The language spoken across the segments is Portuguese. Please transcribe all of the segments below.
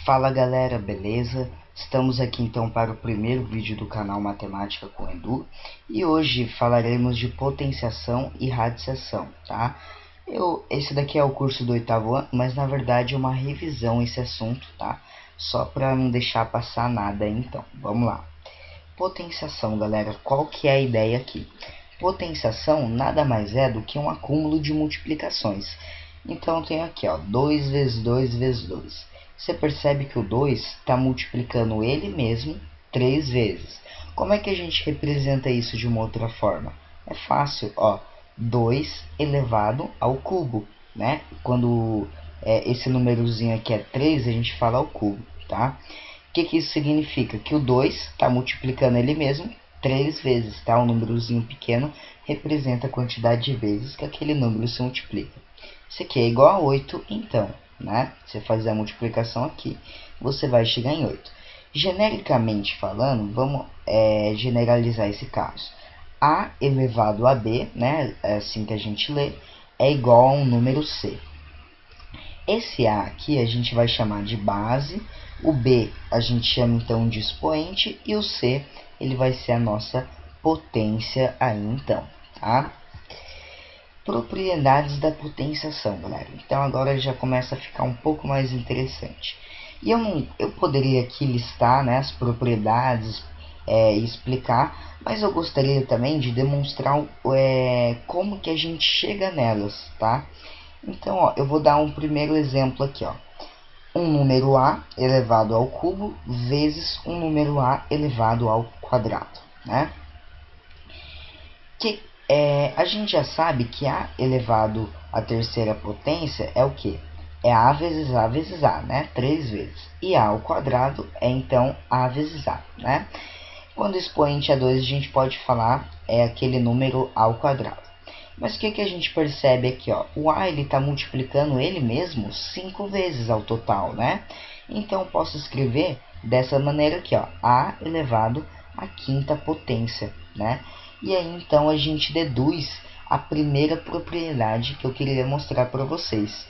Fala galera, beleza? Estamos aqui então para o primeiro vídeo do canal Matemática com Edu e hoje falaremos de potenciação e radiciação, tá? Esse daqui é o curso do oitavo ano, mas na verdade é uma revisão esse assunto, tá? Só para não deixar passar nada então, vamos lá. Potenciação, galera, qual que é a ideia aqui? Potenciação nada mais é do que um acúmulo de multiplicações. Então eu tenho aqui, ó, 2 vezes 2 vezes 2. Você percebe que o 2 está multiplicando ele mesmo 3 vezes. Como é que a gente representa isso de uma outra forma? É fácil, ó, 2 elevado ao cubo, né? Quando esse númerozinho aqui é 3, a gente fala ao cubo, tá? O que isso significa? Que o 2 está multiplicando ele mesmo 3 vezes, tá? Um númerozinho pequeno representa a quantidade de vezes que aquele número se multiplica. Isso aqui é igual a 8, então, né? Você faz a multiplicação aqui, você vai chegar em 8. Genericamente falando, vamos generalizar esse caso. A elevado a B, né? É assim que a gente lê, é igual a um número C. Esse A aqui a gente vai chamar de base, o B a gente chama então de expoente e o C ele vai ser a nossa potência aí então, tá? Propriedades da potenciação, galera. Então agora já começa a ficar um pouco mais interessante. E eu poderia aqui listar, né, as propriedades e explicar, mas eu gostaria também de demonstrar como que a gente chega nelas, tá? Então, ó, eu vou dar um primeiro exemplo aqui, ó. Um número A elevado ao cubo vezes um número A elevado ao quadrado, né? A gente já sabe que A elevado à terceira potência é o que? É A vezes A vezes A, né? 3 vezes. E A ao quadrado é então A vezes A, né? Quando o expoente é 2, a gente pode falar aquele número ao quadrado. Mas o que a gente percebe aqui, ó? O A ele está multiplicando ele mesmo 5 vezes ao total, né? Então, eu posso escrever dessa maneira aqui, ó. A elevado à quinta potência, né? E aí, então, a gente deduz a primeira propriedade que eu queria mostrar para vocês.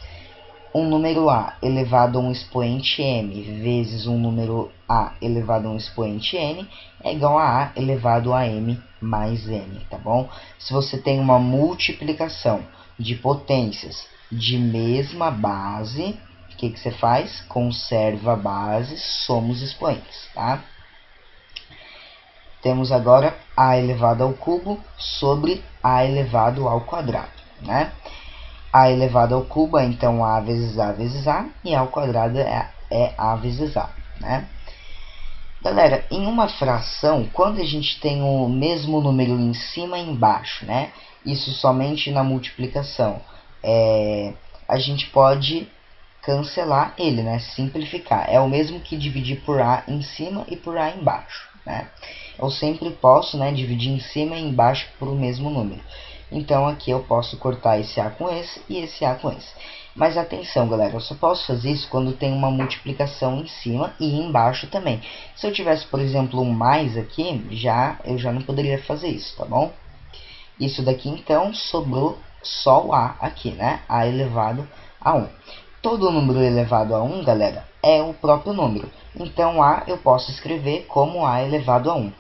Um número A elevado a um expoente m vezes um número A elevado a um expoente n é igual a A elevado a m mais n, tá bom? Se você tem uma multiplicação de potências de mesma base, o que você faz? Conserva a base, somos expoentes, tá? Temos agora A elevado ao cubo sobre A elevado ao quadrado, né? A elevado ao cubo é então A vezes A vezes A, e A ao quadrado é A vezes A, né? Galera, em uma fração, quando a gente tem o mesmo número em cima e embaixo, né? Isso somente na multiplicação, a gente pode cancelar ele, né? Simplificar. É o mesmo que dividir por A em cima e por A embaixo, né? Eu sempre posso, né, dividir em cima e embaixo por o mesmo número. Então, aqui eu posso cortar esse A com esse e esse A com esse. Mas atenção, galera, eu só posso fazer isso quando tem uma multiplicação em cima e embaixo também. Se eu tivesse, por exemplo, um mais aqui, eu já não poderia fazer isso, tá bom? Isso daqui, então, sobrou só o A aqui, né? A elevado a 1. Todo número elevado a 1, galera, é o próprio número. Então, A eu posso escrever como A elevado a 1.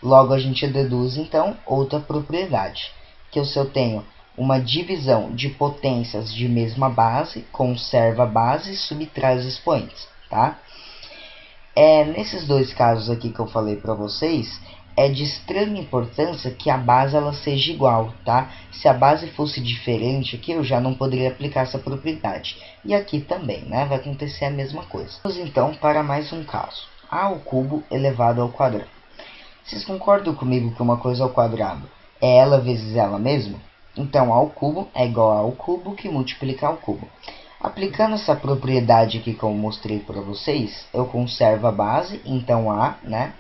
Logo, a gente deduz, então, outra propriedade. Que se eu tenho uma divisão de potências de mesma base, conserva a base e subtrai os expoentes, tá? Nesses dois casos aqui que eu falei para vocês, é de extrema importância que a base ela seja igual, tá? Se a base fosse diferente aqui, eu já não poderia aplicar essa propriedade. E aqui também, né? Vai acontecer a mesma coisa. Vamos então para mais um caso. A ao cubo elevado ao quadrado. Vocês concordam comigo que uma coisa ao quadrado é ela vezes ela mesma? Então, A ao cubo é igual a ao cubo que multiplica ao cubo. Aplicando essa propriedade aqui que eu mostrei para vocês, eu conservo a base, então A, né?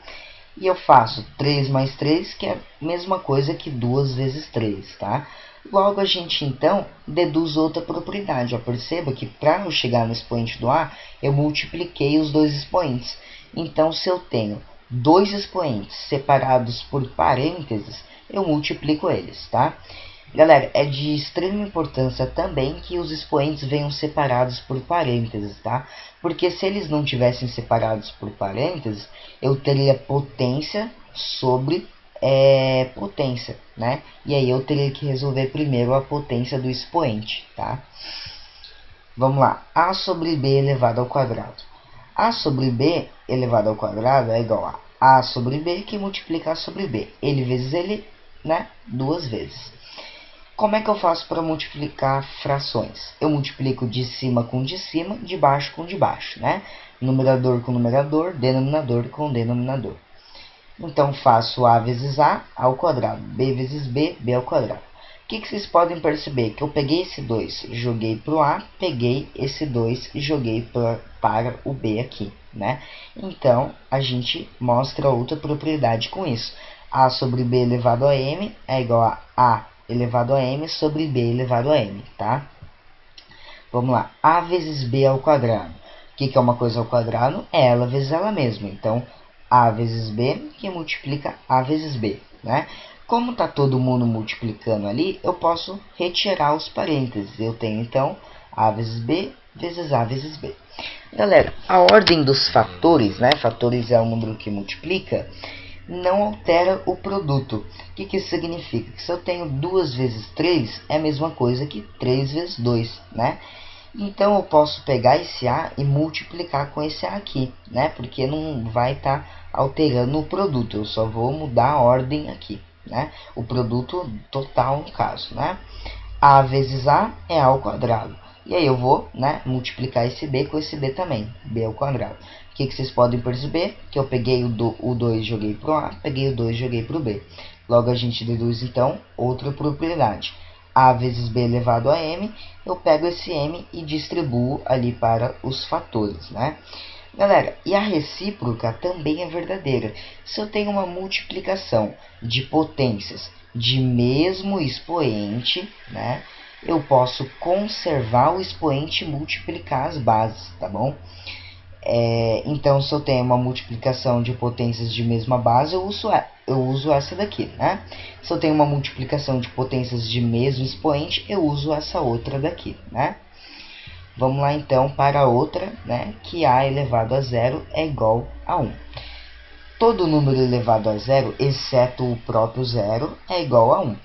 E eu faço 3 mais 3, que é a mesma coisa que 2 vezes 3, tá? Logo, a gente, então, deduz outra propriedade. Ó, perceba que para eu chegar no expoente do A, eu multipliquei os dois expoentes. Então, se eu tenho dois expoentes separados por parênteses, eu multiplico eles, tá? Galera, é de extrema importância também que os expoentes venham separados por parênteses, tá? Porque se eles não tivessem separados por parênteses, eu teria potência sobre potência, né? E aí eu teria que resolver primeiro a potência do expoente, tá? Vamos lá, a sobre b elevado ao quadrado. A sobre b elevado ao quadrado é igual a sobre b que multiplica a sobre b. Ele vezes ele, né? Duas vezes. Como é que eu faço para multiplicar frações? Eu multiplico de cima com de cima, de baixo com de baixo, né? Numerador com numerador, denominador com denominador. Então, faço a vezes a ao quadrado, b vezes b, b ao quadrado. O que vocês podem perceber? Que eu peguei esse 2, joguei para o a, peguei esse 2 e joguei para o b aqui, né? Então, a gente mostra outra propriedade com isso. A sobre b elevado a m é igual a elevado a m sobre b elevado a m, tá? Vamos lá, a vezes b ao quadrado. O que é uma coisa ao quadrado? É ela vezes ela mesma. Então, a vezes b que multiplica a vezes b, né? Como está todo mundo multiplicando ali, eu posso retirar os parênteses. Eu tenho, então, a vezes b vezes a vezes b. Galera, a ordem dos fatores, né? Fatores é o número que multiplica, não altera o produto. O que isso significa? Que se eu tenho 2 vezes 3, é a mesma coisa que 3 vezes 2, né? Então, eu posso pegar esse A e multiplicar com esse A aqui, né? Porque não vai estar alterando o produto, eu só vou mudar a ordem aqui, né? O produto total, no caso, né? A vezes A é A ao quadrado. E aí eu vou, né, multiplicar esse B com esse B também, B ao quadrado. O que vocês podem perceber? Que eu peguei o 2 e joguei para o A, peguei o 2 e joguei para o B. Logo a gente deduz, então, outra propriedade. A vezes B elevado a M, eu pego esse M e distribuo ali para os fatores, né? Galera, e a recíproca também é verdadeira. Se eu tenho uma multiplicação de potências de mesmo expoente, né? Eu posso conservar o expoente e multiplicar as bases, tá bom? Então, se eu tenho uma multiplicação de potências de mesma base, eu uso essa daqui, né? Se eu tenho uma multiplicação de potências de mesmo expoente, eu uso essa outra daqui, né? Vamos lá, então, para a outra, né? Que a elevado a zero é igual a 1. Todo número elevado a zero, exceto o próprio zero, é igual a 1.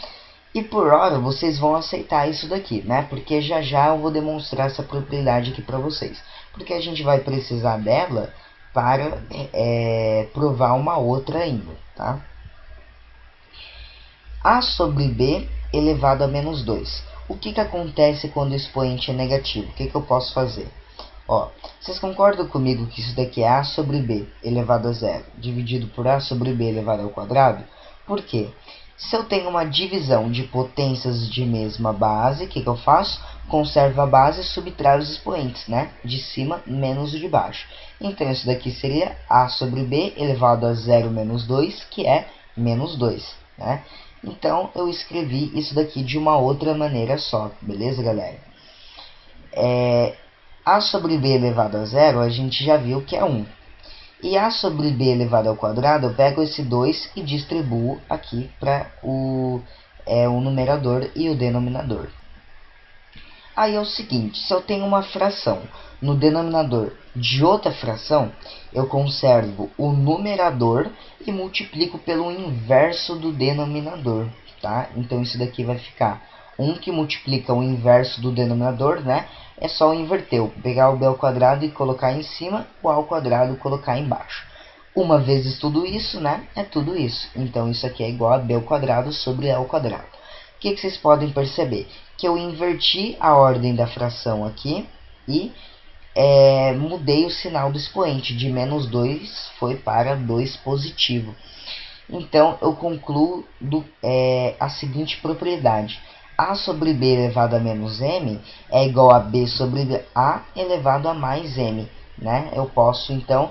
E por hora, vocês vão aceitar isso daqui, né? Porque já já eu vou demonstrar essa propriedade aqui para vocês. Porque a gente vai precisar dela para provar uma outra ainda, tá? A sobre b elevado a menos 2. O que acontece quando o expoente é negativo? O que eu posso fazer? Ó, vocês concordam comigo que isso daqui é a sobre b elevado a zero, dividido por a sobre b elevado ao quadrado? Por quê? Se eu tenho uma divisão de potências de mesma base, o que eu faço? Conservo a base e subtraio os expoentes, né? De cima menos o de baixo. Então, isso daqui seria a sobre b elevado a zero menos 2, que é menos 2, né? Então, eu escrevi isso daqui de uma outra maneira só, beleza, galera? A sobre b elevado a zero, a gente já viu que é 1. E a sobre b elevado ao quadrado, eu pego esse 2 e distribuo aqui para o numerador e o denominador. Aí é o seguinte, se eu tenho uma fração no denominador de outra fração, eu conservo o numerador e multiplico pelo inverso do denominador, tá? Então, isso daqui vai ficar 1 que multiplica o inverso do denominador, né? É só inverter, pegar o b ao quadrado e colocar em cima, o a ao quadrado e colocar embaixo. Uma vezes tudo isso, né? É tudo isso. Então, isso aqui é igual a b ao quadrado sobre a ao quadrado. O que vocês podem perceber? Que eu inverti a ordem da fração aqui e mudei o sinal do expoente. De menos 2 foi para 2 positivo. Então, eu concluo a seguinte propriedade. A sobre b elevado a menos m é igual a b sobre a elevado a mais m, né? Eu posso, então,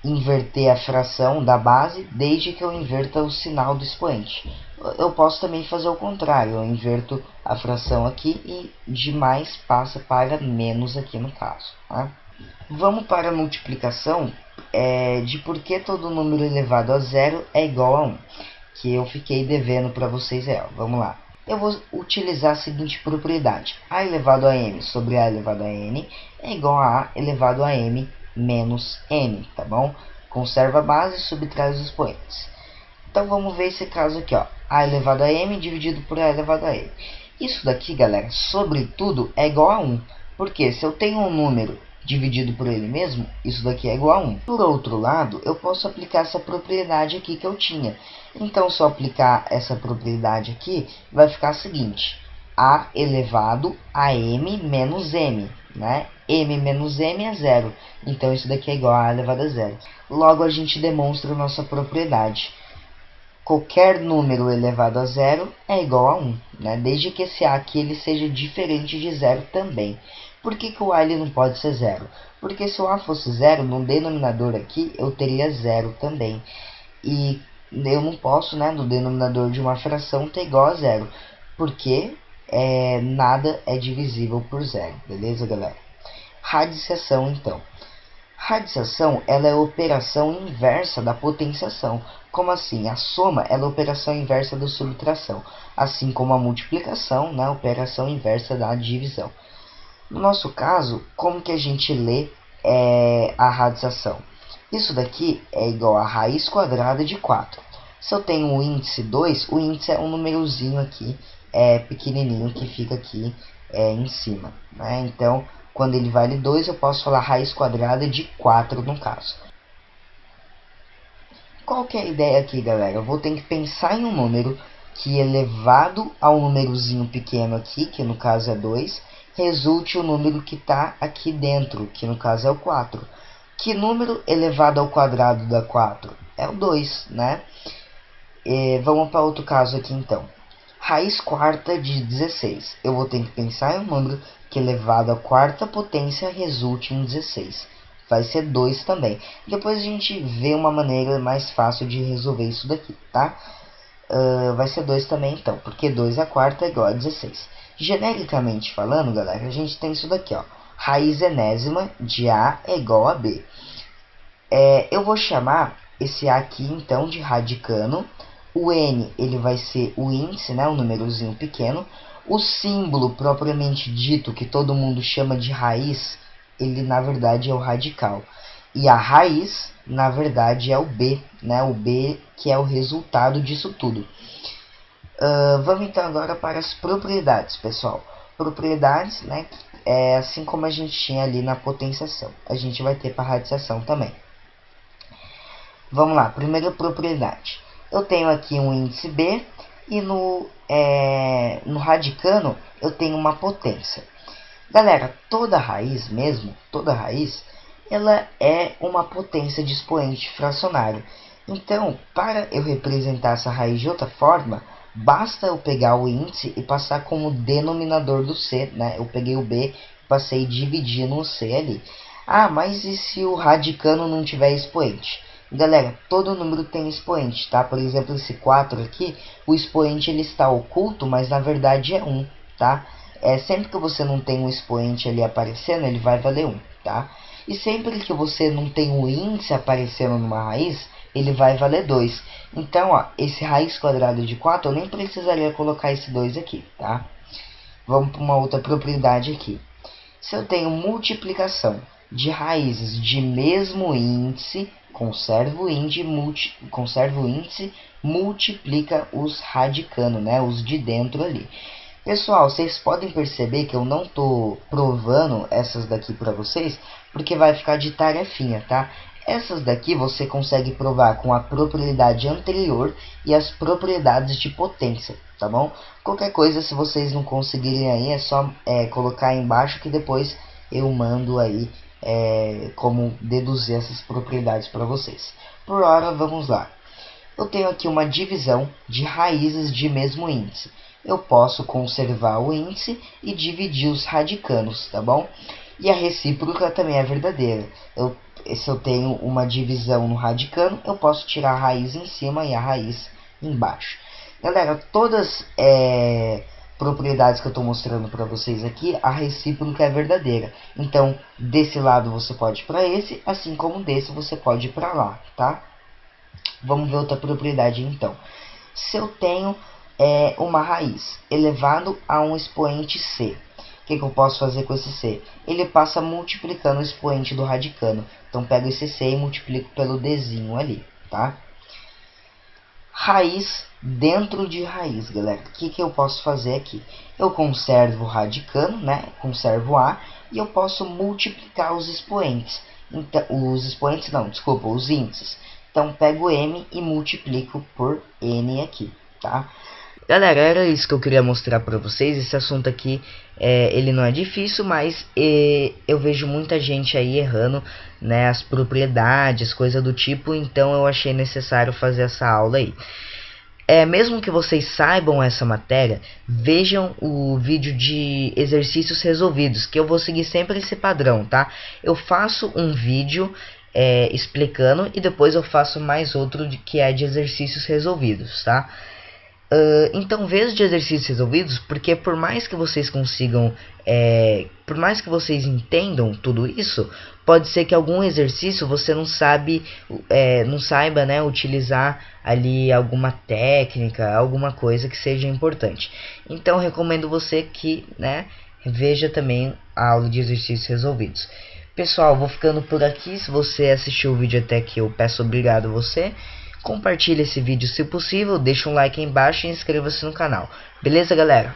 inverter a fração da base desde que eu inverta o sinal do expoente. Eu posso também fazer o contrário, eu inverto a fração aqui e de mais passa para menos aqui no caso, tá? Vamos para a multiplicação de por que todo número elevado a zero é igual a 1, que eu fiquei devendo para vocês. Vamos lá. eu vou utilizar a seguinte propriedade. A elevado a m sobre a elevado a n é igual a a elevado a m menos n, tá bom? Conserva a base e subtrai os expoentes. Então vamos ver esse caso aqui, ó. A elevado a m dividido por a elevado a n. Isso daqui, galera, sobretudo é igual a 1. Porque se eu tenho um número dividido por ele mesmo, isso daqui é igual a 1. Por outro lado, eu posso aplicar essa propriedade aqui que eu tinha. Então, se eu aplicar essa propriedade aqui, vai ficar a seguinte. A elevado a m menos m, né? M menos m é zero. Então, isso daqui é igual a elevado a zero. Logo, a gente demonstra a nossa propriedade. Qualquer número elevado a zero é igual a 1, né? Desde que esse a aqui ele seja diferente de zero também. Por que o a ele não pode ser zero? Porque se o a fosse zero, no denominador aqui eu teria zero também. E eu não posso, né, no denominador de uma fração ter igual a zero. Porque nada é divisível por zero, beleza, galera? Radiciação, então. Radiciação, ela é a operação inversa da potenciação. Como assim? A soma ela é a operação inversa da subtração, assim como a multiplicação, né, a operação inversa da divisão. No nosso caso, como que a gente lê a radiciação? Isso daqui é igual a raiz quadrada de 4. Se eu tenho o índice 2, o índice é um númerozinho aqui, pequenininho, que fica aqui em cima, né? Então, quando ele vale 2, eu posso falar raiz quadrada de 4 no caso. Qual que é a ideia aqui, galera? Eu vou ter que pensar em um número que, elevado ao númerozinho pequeno aqui, que no caso é 2, resulte o número que está aqui dentro, que no caso é o 4. Que número elevado ao quadrado dá 4? É o 2, né? Vamos para outro caso aqui, então. Raiz quarta de 16. Eu vou ter que pensar em um número que elevado à quarta potência resulte em 16. Vai ser 2 também. Depois a gente vê uma maneira mais fácil de resolver isso daqui, tá? Vai ser 2 também, então, porque 2 à quarta é igual a 16. Genericamente falando, galera, a gente tem isso daqui, ó. Raiz enésima de A é igual a B. Eu vou chamar esse A aqui, então, de radicano. O N, ele vai ser o índice, né, o númerozinho pequeno. O símbolo propriamente dito, que todo mundo chama de raiz, ele na verdade é o radical. E a raiz, na verdade, é o B, né, o B que é o resultado disso tudo. Vamos então agora para as propriedades, pessoal. Propriedades, né, assim como a gente tinha ali na potenciação. A gente vai ter para a radiciação também. Vamos lá, primeira propriedade. Eu tenho aqui um índice B e no radicano eu tenho uma potência. Galera, toda raiz mesmo, toda raiz, ela é uma potência de expoente fracionário. Então, para eu representar essa raiz de outra forma, basta eu pegar o índice e passar como denominador do C, né? Eu peguei o B e passei dividindo o C ali. Ah, mas e se o radicano não tiver expoente? Galera, todo número tem expoente, tá? Por exemplo, esse 4 aqui, o expoente ele está oculto, mas na verdade é 1, tá? Sempre que você não tem um expoente ali aparecendo, ele vai valer 1, tá? E sempre que você não tem o índice aparecendo numa raiz, ele vai valer 2. Então, ó, esse raiz quadrada de 4, eu nem precisaria colocar esse 2 aqui, tá? Vamos para uma outra propriedade aqui. Se eu tenho multiplicação de raízes de mesmo índice, conserva o índice, multiplica os radicanos, né, os de dentro ali. Pessoal, vocês podem perceber que eu não tô provando essas daqui para vocês, porque vai ficar de tarefinha, tá? Essas daqui você consegue provar com a propriedade anterior e as propriedades de potência, tá bom? Qualquer coisa, se vocês não conseguirem aí, é só colocar aí embaixo que depois eu mando aí como deduzir essas propriedades para vocês. Por hora, vamos lá. Eu tenho aqui uma divisão de raízes de mesmo índice. Eu posso conservar o índice e dividir os radicanos, tá bom? E a recíproca também é verdadeira. Se eu tenho uma divisão no radicano, eu posso tirar a raiz em cima e a raiz embaixo. Galera, todas propriedades que eu estou mostrando para vocês aqui, a recíproca é verdadeira. Então, desse lado você pode ir para esse, assim como desse você pode ir para lá, tá? Vamos ver outra propriedade então. Se eu tenho é uma raiz elevado a um expoente c. O que eu posso fazer com esse c? Ele passa multiplicando o expoente do radicando. Então, pego esse c e multiplico pelo dzinho ali, tá? Raiz dentro de raiz, galera. O que eu posso fazer aqui? Eu conservo o radicando, né? Conservo A e eu posso multiplicar os expoentes. Então, os índices. Então, pego M e multiplico por N aqui, tá? Galera, era isso que eu queria mostrar pra vocês. Esse assunto aqui, ele não é difícil, mas eu vejo muita gente aí errando, né, as propriedades, coisa do tipo. Então eu achei necessário fazer essa aula aí. Mesmo que vocês saibam essa matéria, vejam o vídeo de exercícios resolvidos, que eu vou seguir sempre esse padrão, tá? Eu faço um vídeo explicando e depois eu faço mais outro que é de exercícios resolvidos, tá? Então veja de exercícios resolvidos, porque por mais que vocês consigam, por mais que vocês entendam tudo isso, pode ser que algum exercício você não saiba, né, utilizar ali alguma técnica, alguma coisa que seja importante. Então recomendo você que, né, veja também a aula de exercícios resolvidos. Pessoal, vou ficando por aqui. Se você assistiu o vídeo até aqui, eu peço obrigado a você. Compartilhe esse vídeo se possível, deixa um like aí embaixo e inscreva-se no canal. Beleza, galera?